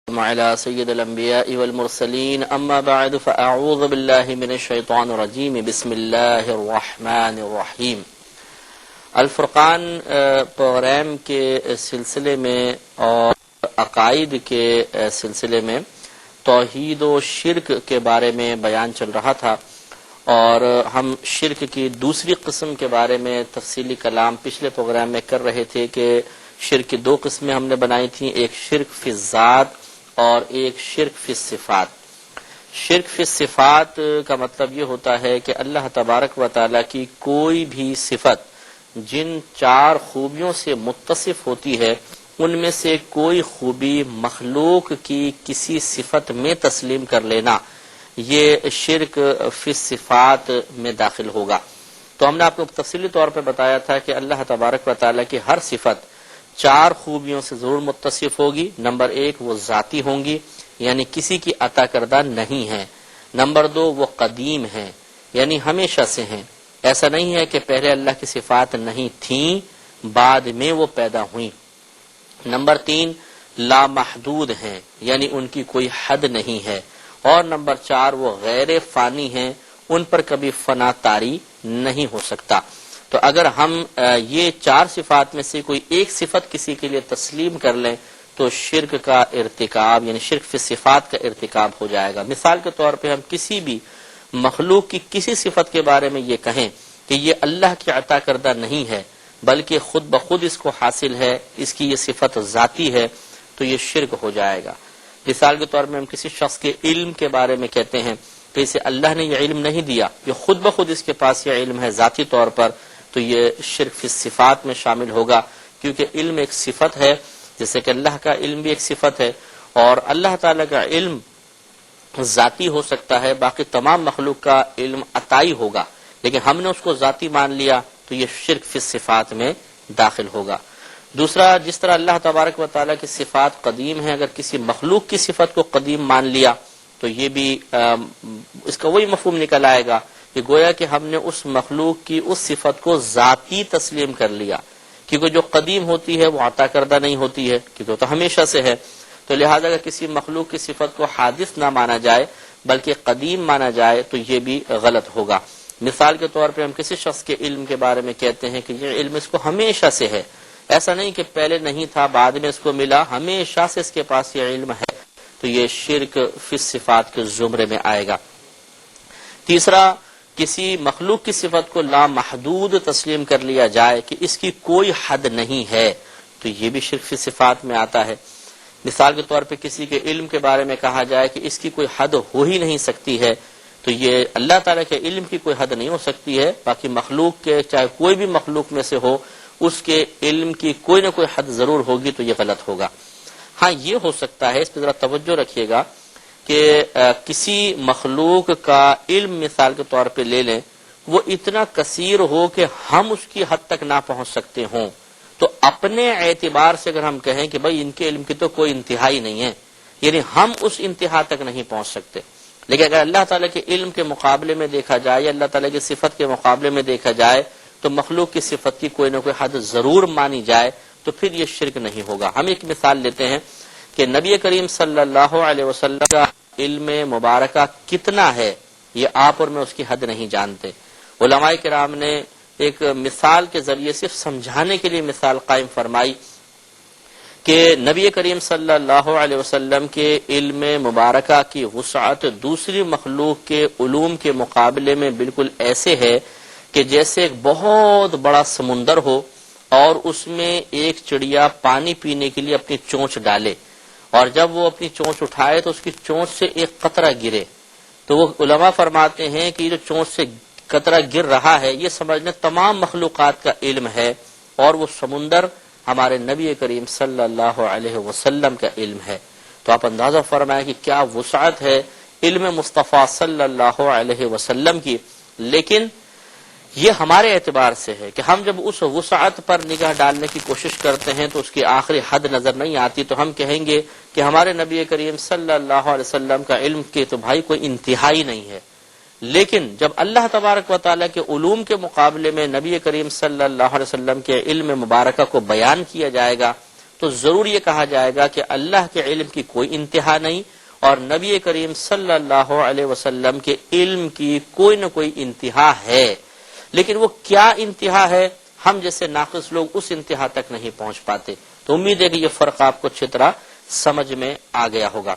على سید الانبیاء والمرسلین اما بعد فاعوذ باللہ من الشیطان الرجیم بسم اللہ الرحمن الرحیم۔ الفرقان پروگرام کے سلسلے میں اور عقائد کے سلسلے میں توحید و شرک کے بارے میں بیان چل رہا تھا، اور ہم شرک کی دوسری قسم کے بارے میں تفصیلی کلام پچھلے پروگرام میں کر رہے تھے کہ شرک کی دو قسمیں ہم نے بنائی تھیں، ایک شرک فی الذات اور ایک شرک فی الصفات۔ شرک فی الصفات کا مطلب یہ ہوتا ہے کہ اللہ تبارک و تعالیٰ کی کوئی بھی صفت جن چار خوبیوں سے متصف ہوتی ہے ان میں سے کوئی خوبی مخلوق کی کسی صفت میں تسلیم کر لینا، یہ شرک فی الصفات میں داخل ہوگا۔ تو ہم نے آپ کو تفصیلی طور پہ بتایا تھا کہ اللہ تبارک و تعالیٰ کی ہر صفت چار خوبیوں سے ضرور متصف ہوگی۔ نمبر ایک، وہ ذاتی ہوں گی، یعنی کسی کی عطا کردہ نہیں ہے۔ نمبر دو، وہ قدیم ہیں، یعنی ہمیشہ سے ہیں، ایسا نہیں ہے کہ پہلے اللہ کی صفات نہیں تھیں بعد میں وہ پیدا ہوئیں۔ نمبر تین، لامحدود ہیں، یعنی ان کی کوئی حد نہیں ہے۔ اور نمبر چار، وہ غیر فانی ہیں، ان پر کبھی فنا طاری نہیں ہو سکتا۔ تو اگر ہم یہ چار صفات میں سے کوئی ایک صفت کسی کے لیے تسلیم کر لیں تو شرک کا ارتکاب، یعنی شرک فی صفات کا ارتکاب ہو جائے گا۔ مثال کے طور پہ ہم کسی بھی مخلوق کی کسی صفت کے بارے میں یہ کہیں کہ یہ اللہ کی عطا کردہ نہیں ہے بلکہ خود بخود اس کو حاصل ہے، اس کی یہ صفت ذاتی ہے، تو یہ شرک ہو جائے گا۔ مثال کے طور میں ہم کسی شخص کے علم کے بارے میں کہتے ہیں کہ اسے اللہ نے یہ علم نہیں دیا، یہ خود بخود اس کے پاس یہ علم ہے ذاتی طور پر، تو یہ شرک فی الصفات میں شامل ہوگا، کیونکہ علم ایک صفت ہے، جیسے کہ اللہ کا علم بھی ایک صفت ہے، اور اللہ تعالیٰ کا علم ذاتی ہو سکتا ہے، باقی تمام مخلوق کا علم عطائی ہوگا، لیکن ہم نے اس کو ذاتی مان لیا تو یہ شرک فی الصفات میں داخل ہوگا۔ دوسرا، جس طرح اللہ تبارک و تعالیٰ کی صفات قدیم ہیں، اگر کسی مخلوق کی صفت کو قدیم مان لیا تو یہ بھی اس کا وہی مفہوم نکل آئے گا کہ گویا کہ ہم نے اس مخلوق کی اس صفت کو ذاتی تسلیم کر لیا، کیونکہ جو قدیم ہوتی ہے وہ عطا کردہ نہیں ہوتی ہے، کیونکہ وہ تو ہمیشہ سے ہے۔ تو لہٰذا اگر کسی مخلوق کی صفت کو حادث نہ مانا جائے بلکہ قدیم مانا جائے تو یہ بھی غلط ہوگا۔ مثال کے طور پہ ہم کسی شخص کے علم کے بارے میں کہتے ہیں کہ یہ علم اس کو ہمیشہ سے ہے، ایسا نہیں کہ پہلے نہیں تھا بعد میں اس کو ملا، ہمیشہ سے اس کے پاس یہ علم ہے، تو یہ شرک فی الصفات کے زمرے میں آئے گا۔ تیسرا، کسی مخلوق کی صفت کو لامحدود تسلیم کر لیا جائے کہ اس کی کوئی حد نہیں ہے، تو یہ بھی شرک فی صفات میں آتا ہے۔ مثال کے طور پہ کسی کے علم کے بارے میں کہا جائے کہ اس کی کوئی حد ہو ہی نہیں سکتی ہے، تو یہ اللہ تعالیٰ کے علم کی کوئی حد نہیں ہو سکتی ہے، باقی مخلوق کے چاہے کوئی بھی مخلوق میں سے ہو اس کے علم کی کوئی نہ کوئی حد ضرور ہوگی، تو یہ غلط ہوگا۔ ہاں، یہ ہو سکتا ہے، اس پہ ذرا توجہ رکھیے گا کہ کسی مخلوق کا علم مثال کے طور پہ لے لیں، وہ اتنا کثیر ہو کہ ہم اس کی حد تک نہ پہنچ سکتے ہوں، تو اپنے اعتبار سے اگر ہم کہیں کہ بھئی ان کے علم کی تو کوئی انتہائی نہیں ہے، یعنی ہم اس انتہا تک نہیں پہنچ سکتے، لیکن اگر اللہ تعالیٰ کے علم کے مقابلے میں دیکھا جائے یا اللہ تعالیٰ کی صفت کے مقابلے میں دیکھا جائے تو مخلوق کی صفت کی کوئی نہ کوئی حد ضرور مانی جائے تو پھر یہ شرک نہیں ہوگا۔ ہم ایک مثال لیتے ہیں کہ نبی کریم صلی اللہ علیہ وسلم کا علم مبارکہ کتنا ہے یہ آپ اور میں اس کی حد نہیں جانتے۔ علماء کرام نے ایک مثال کے ذریعے صرف سمجھانے کے لیے مثال قائم فرمائی کہ نبی کریم صلی اللہ علیہ وسلم کے علم مبارکہ کی وسعت دوسری مخلوق کے علوم کے مقابلے میں بالکل ایسے ہے کہ جیسے ایک بہت بڑا سمندر ہو اور اس میں ایک چڑیا پانی پینے کے لیے اپنی چونچ ڈالے، اور جب وہ اپنی چونچ اٹھائے تو اس کی چونچ سے ایک قطرہ گرے، تو وہ علماء فرماتے ہیں کہ یہ جو چونچ سے قطرہ گر رہا ہے یہ سمجھنے تمام مخلوقات کا علم ہے، اور وہ سمندر ہمارے نبی کریم صلی اللہ علیہ وسلم کا علم ہے۔ تو آپ اندازہ فرمائیں کہ کیا وسعت ہے علم مصطفیٰ صلی اللہ علیہ وسلم کی، لیکن یہ ہمارے اعتبار سے ہے کہ ہم جب اس وسعت پر نگاہ ڈالنے کی کوشش کرتے ہیں تو اس کی آخری حد نظر نہیں آتی، تو ہم کہیں گے کہ ہمارے نبی کریم صلی اللہ علیہ وسلم کا علم کی تو بھائی کوئی انتہائی نہیں ہے، لیکن جب اللہ تبارک و تعالیٰ کے علوم کے مقابلے میں نبی کریم صلی اللہ علیہ وسلم کے علم مبارکہ کو بیان کیا جائے گا تو ضرور یہ کہا جائے گا کہ اللہ کے علم کی کوئی انتہا نہیں اور نبی کریم صلی اللہ علیہ وسلم کے علم کی کوئی نہ کوئی انتہا ہے، لیکن وہ کیا انتہا ہے، ہم جیسے ناقص لوگ اس انتہا تک نہیں پہنچ پاتے۔ تو امید ہے کہ یہ فرق آپ کو اچھی طرح سمجھ میں آ گیا ہوگا۔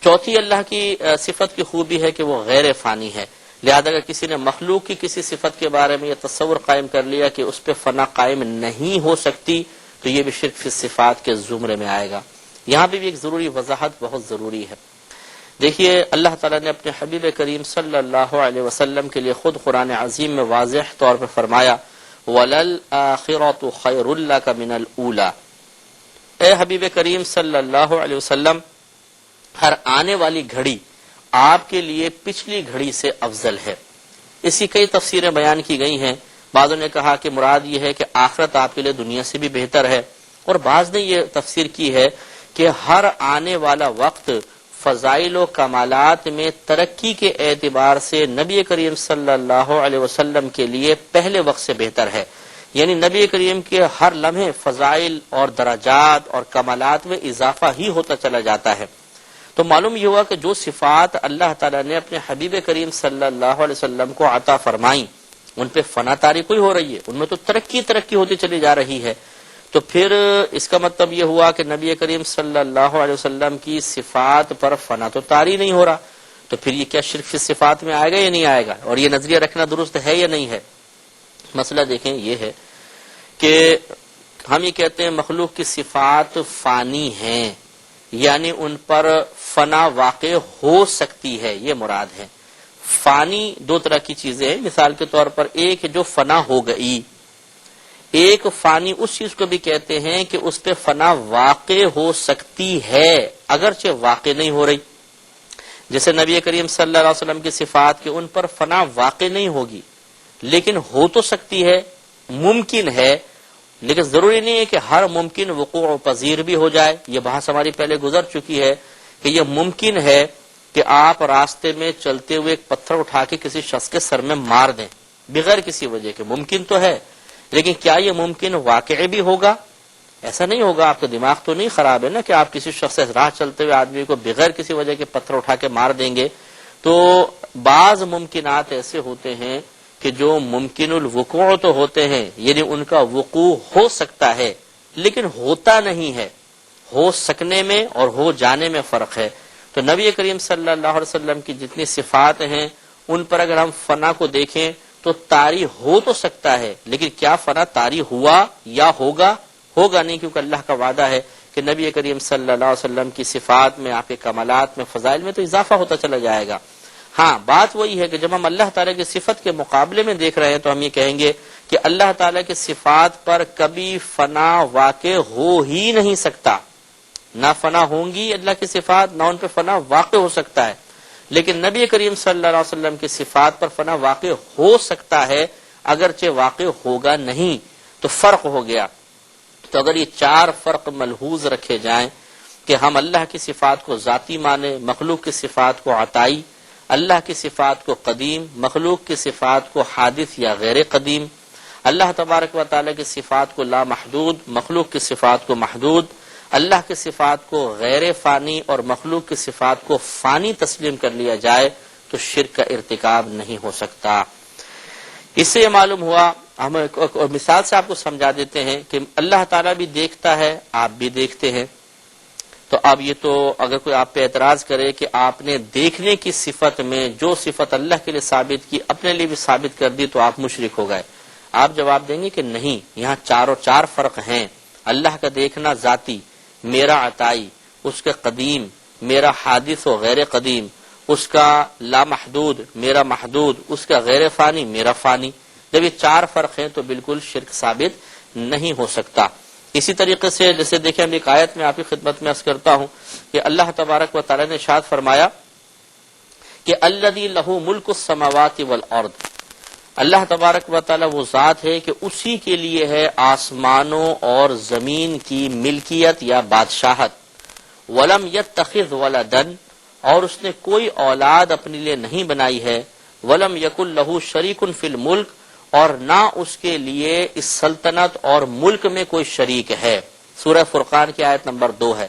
چوتھی اللہ کی صفت کی خوبی ہے کہ وہ غیر فانی ہے، لہذا اگر کسی نے مخلوق کی کسی صفت کے بارے میں یہ تصور قائم کر لیا کہ اس پہ فنا قائم نہیں ہو سکتی تو یہ بھی شرک فی صفات کے زمرے میں آئے گا۔ یہاں پہ بھی ایک ضروری وضاحت بہت ضروری ہے۔ دیکھیے اللہ تعالیٰ نے اپنے حبیب کریم صلی اللہ علیہ وسلم کے لیے خود قرآن عظیم میں واضح طور پر فرمایا وَلَلْآخِرَةُ خَيْرٌ لَكَ مِنَ الْأُولَى، اے حبیب کریم صلی اللہ علیہ وسلم، ہر آنے والی گھڑی آپ کے لیے پچھلی گھڑی سے افضل ہے۔ اسی کئی تفسیریں بیان کی گئی ہیں، بعضوں نے کہا کہ مراد یہ ہے کہ آخرت آپ کے لیے دنیا سے بھی بہتر ہے، اور بعض نے یہ تفسیر کی ہے کہ ہر آنے والا وقت فضائل و کمالات میں ترقی کے اعتبار سے نبی کریم صلی اللہ علیہ وسلم کے لیے پہلے وقت سے بہتر ہے، یعنی نبی کریم کے ہر لمحے فضائل اور درجات اور کمالات میں اضافہ ہی ہوتا چلا جاتا ہے۔ تو معلوم یہ ہوا کہ جو صفات اللہ تعالیٰ نے اپنے حبیب کریم صلی اللہ علیہ وسلم کو عطا فرمائیں ان پہ فنا طاری کوئی ہو رہی ہے، ان میں تو ترقی ہوتی چلی جا رہی ہے۔ تو پھر اس کا مطلب یہ ہوا کہ نبی کریم صلی اللہ علیہ وسلم کی صفات پر فنا تو طاری نہیں ہو رہا، تو پھر یہ کیا شرک فی صفات میں آئے گا یا نہیں آئے گا، اور یہ نظریہ رکھنا درست ہے یا نہیں ہے؟ مسئلہ دیکھیں یہ ہے کہ ہم یہ کہتے ہیں مخلوق کی صفات فانی ہیں، یعنی ان پر فنا واقع ہو سکتی ہے، یہ مراد ہے۔ فانی دو طرح کی چیزیں ہیں، مثال کے طور پر ایک جو فنا ہو گئی، ایک فانی اس چیز کو بھی کہتے ہیں کہ اس پہ فنا واقع ہو سکتی ہے اگرچہ واقع نہیں ہو رہی، جیسے نبی کریم صلی اللہ علیہ وسلم کی صفات کے ان پر فنا واقع نہیں ہوگی لیکن ہو تو سکتی ہے، ممکن ہے، لیکن ضروری نہیں ہے کہ ہر ممکن وقوع پذیر بھی ہو جائے۔ یہ بحث ہماری پہلے گزر چکی ہے کہ یہ ممکن ہے کہ آپ راستے میں چلتے ہوئے ایک پتھر اٹھا کے کسی شخص کے سر میں مار دیں بغیر کسی وجہ کے، ممکن تو ہے، لیکن کیا یہ ممکن واقع بھی ہوگا؟ ایسا نہیں ہوگا۔ آپ کا دماغ تو نہیں خراب ہے نا کہ آپ کسی شخص سے راہ چلتے ہوئے آدمی کو بغیر کسی وجہ کے پتھر اٹھا کے مار دیں گے۔ تو بعض ممکنات ایسے ہوتے ہیں کہ جو ممکن الوقوع تو ہوتے ہیں، یعنی ان کا وقوع ہو سکتا ہے لیکن ہوتا نہیں ہے۔ ہو سکنے میں اور ہو جانے میں فرق ہے۔ تو نبی کریم صلی اللہ علیہ وسلم کی جتنی صفات ہیں ان پر اگر ہم فنا کو دیکھیں تو طاری ہو تو سکتا ہے، لیکن کیا فنا طاری ہوا یا ہوگا؟ ہوگا نہیں، کیونکہ اللہ کا وعدہ ہے کہ نبی کریم صلی اللہ علیہ وسلم کی صفات میں، آپ کے کمالات میں، فضائل میں تو اضافہ ہوتا چلا جائے گا۔ ہاں بات وہی ہے کہ جب ہم اللہ تعالیٰ کی صفت کے مقابلے میں دیکھ رہے ہیں تو ہم یہ کہیں گے کہ اللہ تعالیٰ کی صفات پر کبھی فنا واقع ہو ہی نہیں سکتا، نہ فنا ہوں گی اللہ کی صفات، نہ ان پہ فنا واقع ہو سکتا ہے، لیکن نبی کریم صلی اللہ علیہ وسلم کی صفات پر فنا واقع ہو سکتا ہے اگرچہ واقع ہوگا نہیں۔ تو فرق ہو گیا۔ تو اگر یہ چار فرق ملحوظ رکھے جائیں کہ ہم اللہ کی صفات کو ذاتی مانیں، مخلوق کی صفات کو عطائی، اللہ کی صفات کو قدیم، مخلوق کی صفات کو حادث یا غیر قدیم، اللہ تبارک و تعالیٰ کی صفات کو لامحدود، مخلوق کی صفات کو محدود، اللہ کی صفات کو غیر فانی اور مخلوق کی صفات کو فانی تسلیم کر لیا جائے تو شرک کا ارتکاب نہیں ہو سکتا۔ اس سے یہ معلوم ہوا، ہم ایک مثال سے آپ کو سمجھا دیتے ہیں کہ اللہ تعالیٰ بھی دیکھتا ہے، آپ بھی دیکھتے ہیں۔ تو اب یہ تو اگر کوئی آپ پہ اعتراض کرے کہ آپ نے دیکھنے کی صفت میں جو صفت اللہ کے لیے ثابت کی اپنے لیے بھی ثابت کر دی تو آپ مشرک ہو گئے۔ آپ جواب دیں گے کہ نہیں، یہاں چار فرق ہیں۔ اللہ کا دیکھنا ذاتی، میرا عطائی، اس کا قدیم، میرا حادث و غیر قدیم، اس کا لامحدود، میرا محدود، اس کا غیر فانی، میرا فانی۔ جب یہ چار فرق ہیں تو بالکل شرک ثابت نہیں ہو سکتا۔ اسی طریقے سے جیسے دیکھیں ہم ایک آیت میں آپ کی خدمت میں عرض کرتا ہوں کہ اللہ تبارک و تعالی نے ارشاد فرمایا کہ الذی لہ ملک السماوات والارض، اللہ تبارک و تعالی وہ ذات ہے کہ اسی کے لیے ہے آسمانوں اور زمین کی ملکیت یا بادشاہت، ولم یتخذ ولدا، اور اس نے کوئی اولاد اپنے لیے نہیں بنائی ہے، ولم یکن لہ شریک فی الملک، اور نہ اس کے لیے اس سلطنت اور ملک میں کوئی شریک ہے۔ سورہ فرقان کی آیت نمبر 2 ہے۔